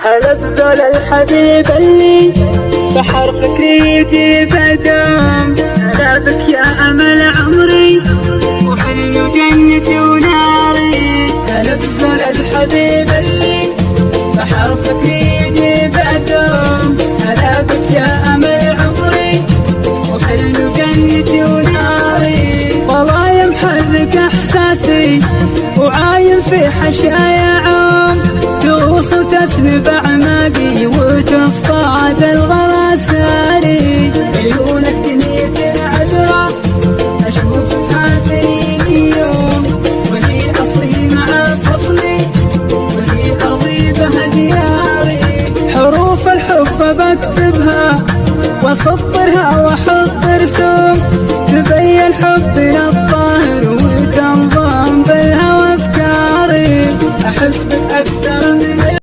هلا بذول الحبيب اللي بحر فكري يجيب دوم. هلا بك يا أمل عمري وحلو جنتي وناري. هلا بذول الحبيب اللي بحر فكري يجيب دوم. هلا بك يا أمل عمري وحلو جنتي وناري. والله يا محرك إحساسي وعايم في حشايا عام. تغوص وتسلب أعماقي وتصطاد الغراساني. عيونك دنيتنا عذرة أشوفها سنين يوم. وهي أصلي مع فصلي وهي أرضي بها دياري. حروف الحب بكتبها وأسطرها وأحط رسوم تبين حبنا